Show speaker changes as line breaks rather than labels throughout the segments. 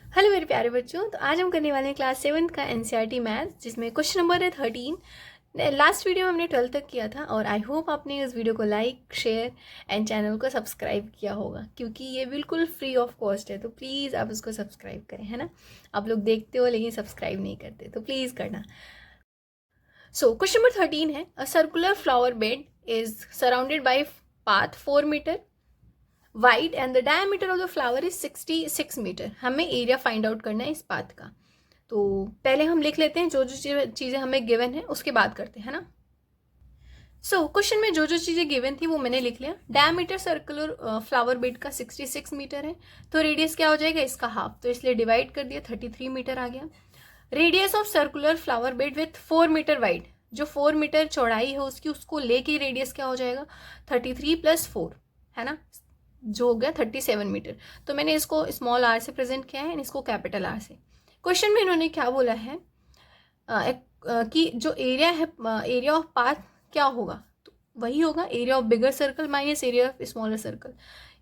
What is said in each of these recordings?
Hello मेरे प्यारे बच्चों। तो आज हम करने वाले हैं क्लास 7 का एनसीईआरटी मैथ, जिसमें क्वेश्चन नंबर है 13। लास्ट वीडियो में हमने 12 तक किया था और आई होप आपने इस वीडियो को लाइक, शेयर एंड चैनल को सब्सक्राइब किया होगा, क्योंकि ये बिल्कुल फ्री ऑफ कॉस्ट है। तो प्लीज़ आप इसको सब्सक्राइब करें, है ना। आप लोग देखते हो लेकिन सब्सक्राइब नहीं करते, तो प्लीज़ करना। सो क्वेश्चन नंबर 13 है, a circular flower bed is surrounded by path 4 metre wide and the diameter of the flower is 66 metre. हमें एरिया फाइंड आउट करना है इस पाथ का। तो पहले हम लिख लेते हैं जो जो चीज़ें हमें गिवन है, उसके बाद करते हैं ना। सो क्वेश्चन में जो जो चीज़ें गिवन थी वो मैंने लिख लिया। डायमीटर सर्कुलर फ्लावर बेड का 66 मीटर है, तो रेडियस क्या हो जाएगा इसका हाफ, तो इसलिए डिवाइड कर दिया, 33 मीटर आ गया। Radius of circular flower bed with 4 metre wide, जो 4 मीटर चौड़ाई है उसकी, उसको लेके रेडियस क्या हो जाएगा 33 + 4, है ना, जो हो गया 37 मीटर। तो मैंने इसको स्मॉल आर से प्रेजेंट किया है, इसको कैपिटल आर से। क्वेश्चन में इन्होंने क्या बोला है कि जो एरिया है, एरिया ऑफ पाथ क्या होगा, तो वही होगा area of bigger circle minus area of smaller circle.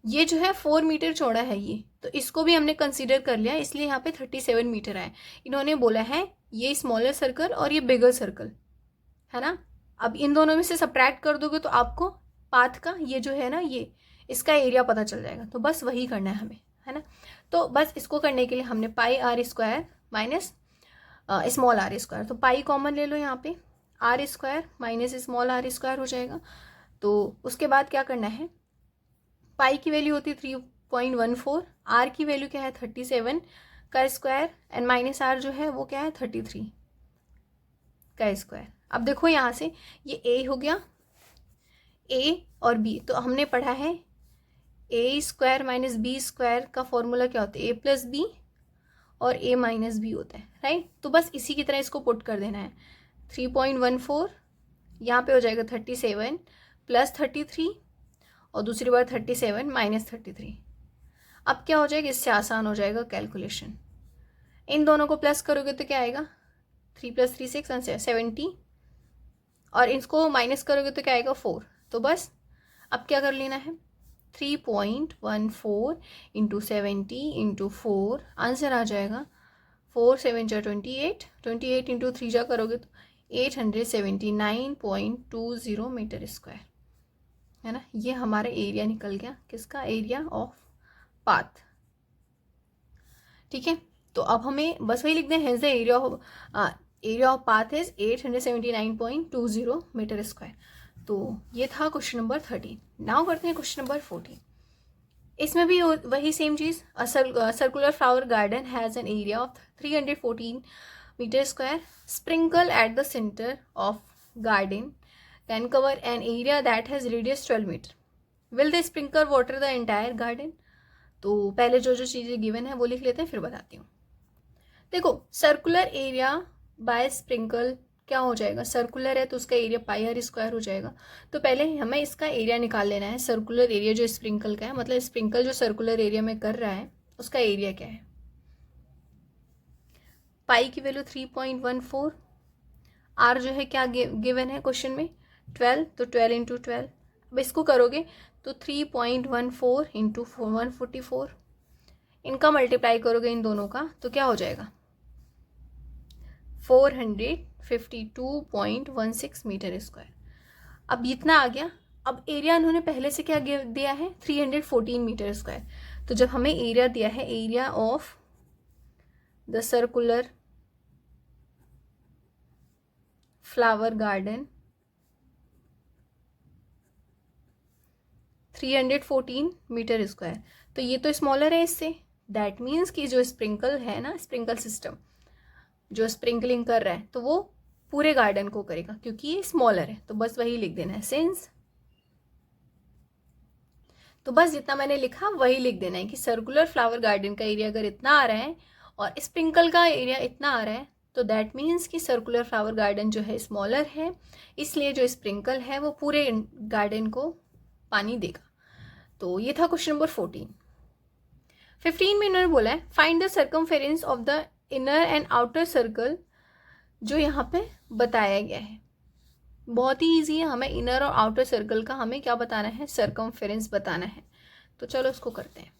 ये जो है 4 मीटर चौड़ा है ये, तो इसको भी हमने कंसीडर कर लिया, इसलिए यहाँ पे 37 मीटर आए। इन्होंने बोला है ये स्मॉलर सर्कल और ये बिगर सर्कल, है ना। अब इन दोनों में से सब्ट्रैक्ट कर दोगे तो आपको पाथ का ये जो है ना, ये इसका एरिया पता चल जाएगा। तो बस वही करना है हमें, है ना। तो बस इसको करने के लिए हमने pi r square minus small r square, तो पाई कॉमन ले लो यहाँ पे, r square minus small r square हो जाएगा। तो उसके बाद क्या करना है, पाई की वैल्यू होती है 3.14, आर की वैल्यू क्या है 37 का स्क्वायर, एंड माइनस आर जो है वो क्या है 33 का स्क्वायर। अब देखो यहाँ से ये ए हो गया, ए और बी, तो हमने पढ़ा है ए स्क्वायर माइनस बी स्क्वायर का फॉर्मूला क्या होता है, ए प्लस बी और ए माइनस बी होता है, राइट। तो बस इसी की तरह इसको पुट कर देना है। 3.14 यहाँ पे हो जाएगा 37 + 33, और दूसरी बार 37 - 33। अब क्या हो जाएगा, इससे आसान हो जाएगा कैलकुलेशन। इन दोनों को प्लस करोगे तो क्या आएगा, 3 + 3 6 70, और इसको माइनस करोगे तो क्या आएगा 4। तो बस अब क्या कर लेना है, 3.14 × 70 × 4, आंसर आ जाएगा 4 7 जा 28, 28 × 3 जा करोगे तो 879.20 मीटर स्क्वायर, है ना। ये हमारा एरिया निकल गया, किसका, एरिया ऑफ पाथ। ठीक है, तो अब हमें बस वही लिख दें, hence the area of path is 879.20 metre square. तो ये था क्वेश्चन नंबर 13। नाउ करते हैं क्वेश्चन नंबर 14। इसमें भी वही सेम चीज़, circular flower garden has an area of 314 metre square, sprinkle at the centre of garden can cover an area that has radius 12 metre, will they sprinkle water the entire garden. तो पहले जो जो चीज़ें given है वो लिख लेते हैं, फिर बताती हूँ। देखो, सर्कुलर एरिया बाय स्प्रिंकल क्या हो जाएगा, सर्कुलर है तो उसका एरिया पाई आर स्क्वायर हो जाएगा। तो पहले हमें इसका एरिया निकाल लेना है, सर्कुलर एरिया जो स्प्रिंकल का है, मतलब स्प्रिंकल जो सर्कुलर एरिया में कर रहा है उसका एरिया क्या है। पाई की वैल्यू 3.14, आर जो है क्या गिवन है क्वेश्चन में 12, तो 12 × 12। अब इसको करोगे तो 3.14 × 144, इनका मल्टीप्लाई करोगे इन दोनों का तो क्या हो जाएगा 452.16 मीटर स्क्वायर। अब इतना आ गया। अब एरिया इन्होंने पहले से क्या दिया है 314 मीटर स्क्वायर। तो जब हमें एरिया दिया है, area of the circular flower garden 314 metre square, तो ये तो स्मॉलर है इससे, दैट मीन्स कि जो स्प्रिंकल है ना, स्प्रिंकल सिस्टम जो स्प्रिंकलिंग कर रहा है तो वो पूरे गार्डन को करेगा, क्योंकि ये स्मॉलर है। तो बस वही लिख देना है, सिंस। तो बस जितना मैंने लिखा वही लिख देना है कि सर्कुलर फ्लावर गार्डन का एरिया अगर इतना आ रहा है और स्प्रिंकल का एरिया इतना आ रहा है, तो दैट मीन्स कि सर्कुलर फ्लावर गार्डन जो है स्मॉलर है, इसलिए जो स्प्रिंकल है वो पूरे गार्डन को पानी देगा। तो ये था क्वेश्चन नंबर 14। 15 में इन्होंने बोला है find the circumference of the inner and outer circle, जो यहाँ पे बताया गया है। बहुत ही ईजी है, हमें इनर और आउटर सर्कल का हमें क्या बताना है, सर्कमफेरेंस बताना है। तो चलो इसको करते हैं।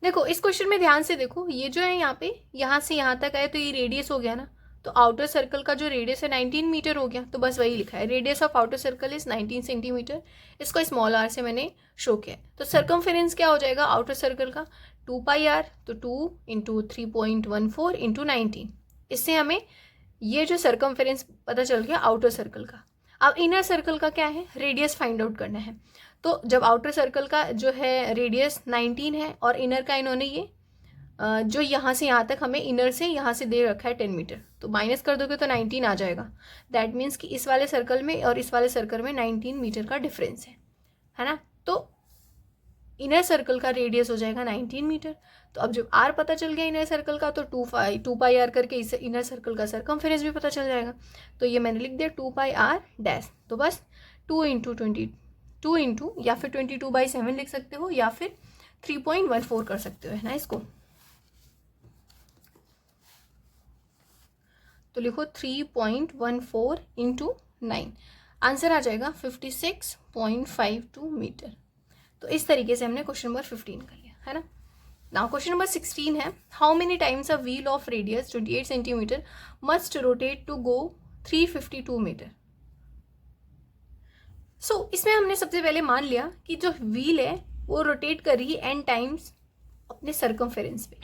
देखो इस क्वेश्चन में ध्यान से देखो, ये जो है यहाँ पे यहाँ से यहाँ तक आए तो ये रेडियस हो गया ना, तो आउटर सर्कल का जो रेडियस है 19 मीटर हो गया, तो बस वही लिखा है, radius of outer circle is 19 centimetre. इसको स्मॉल आर से मैंने शो किया। तो सर्कमफेरेंस क्या हो जाएगा आउटर सर्कल का, 2πr, तो 2 इंटू 3.14 इंटू 19। इससे हमें ये जो सर्कमफेरेंस पता चल गया आउटर सर्कल का। अब इनर सर्कल का क्या है, रेडियस फाइंड आउट करना है। तो जब आउटर सर्कल का जो है रेडियस 19 है और इनर का इन्होंने ये जो यहाँ से यहाँ तक हमें इनर से यहाँ से दे रखा है 10 मीटर, तो माइनस कर दोगे तो 19 आ जाएगा। दैट मीन्स कि इस वाले सर्कल में और इस वाले सर्कल में 19 मीटर का डिफरेंस है ना। तो इनर सर्कल का रेडियस हो जाएगा 19 मीटर। तो अब जब आर पता चल गया इनर सर्कल का, तो 2πr करके इस इनर सर्कल का सर्कमफेरेंस भी पता चल जाएगा। तो ये मैंने लिख दिया 2πr डैश। तो बस 2 इंटू या फिर 22/7 लिख सकते हो, या फिर 3.14 कर सकते हो, है ना इसको। तो लिखो 3.14 इंटू 9, आंसर आ जाएगा 56.52 मीटर। तो इस तरीके से हमने क्वेश्चन नंबर 15 कर लिया, है ना। नाउ क्वेश्चन नंबर 16 है, how many times a wheel of radius 28 centimetre must rotate to go 352 metre. So इसमें हमने सबसे पहले मान लिया कि जो व्हील है वो रोटेट कर रही है n टाइम्स अपने सर्कमफेरेंस पे,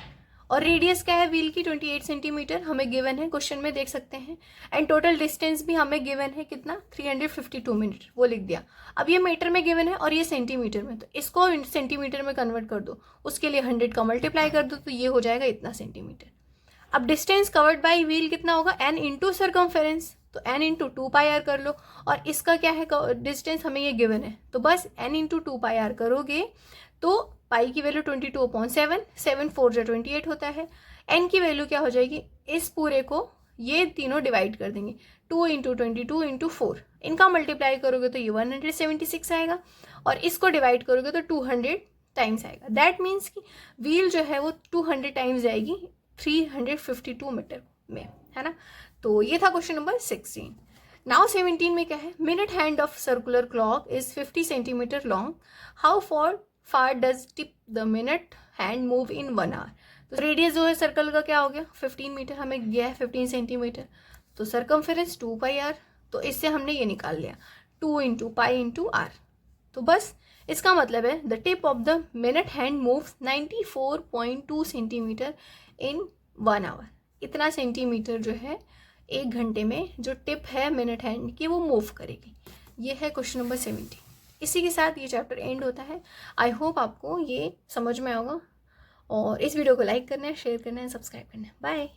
और रेडियस क्या है व्हील की 28 सेंटीमीटर हमें गिवन है, क्वेश्चन में देख सकते हैं। एंड टोटल डिस्टेंस भी हमें गिवन है कितना, 352 मीटर, वो लिख दिया। अब ये मीटर में गिवन है और ये सेंटीमीटर में, तो इसको सेंटीमीटर में कन्वर्ट कर दो, उसके लिए 100 का मल्टीप्लाई कर दो, तो ये हो जाएगा इतना सेंटीमीटर। अब डिस्टेंस कवर्ड बाई व्हील कितना होगा, n इंटू सर्कमफेरेंस, तो n इंटू 2πr कर लो, और इसका क्या है डिस्टेंस हमें ये गिवन है, तो बस n इंटू 2πr करोगे तो पाई की वैल्यू 22/7, 7 4 जो 28 होता है। n की वैल्यू क्या हो जाएगी, इस पूरे को ये तीनों डिवाइड कर देंगे, 2 इंटू 22 इंटू 4, इनका मल्टीप्लाई करोगे तो ये 176 आएगा, और इसको डिवाइड करोगे तो 200 टाइम्स आएगा। दैट मीन्स कि व्हील जो है वो 200 टाइम्स जाएगी 352 मीटर में, है ना। तो ये था क्वेश्चन नंबर 16। नाउ 17 में क्या है, minute hand of circular clock is 50 centimetre long, how far does tip the minute hand move in 1 hour. तो रेडियस जो है सर्कल का क्या हो गया, 15 मीटर हमें गया है 15 सेंटीमीटर, तो सर्कमफेरेंस 2πr, तो इससे हमने ये निकाल लिया 2 इंटू पाई इंटू आर। तो बस इसका मतलब है the tip of the minute hand moves 94.2 centimetre in 1 hour. इतना सेंटीमीटर जो है 1 घंटे में जो टिप है मिनट हैंड की वो मूव करेगी। ये है क्वेश्चन नंबर 17। इसी के साथ ये चैप्टर एंड होता है। आई होप आपको ये समझ में आएगा, और इस वीडियो को लाइक करना है, शेयर करना है, सब्सक्राइब करना है। बाय।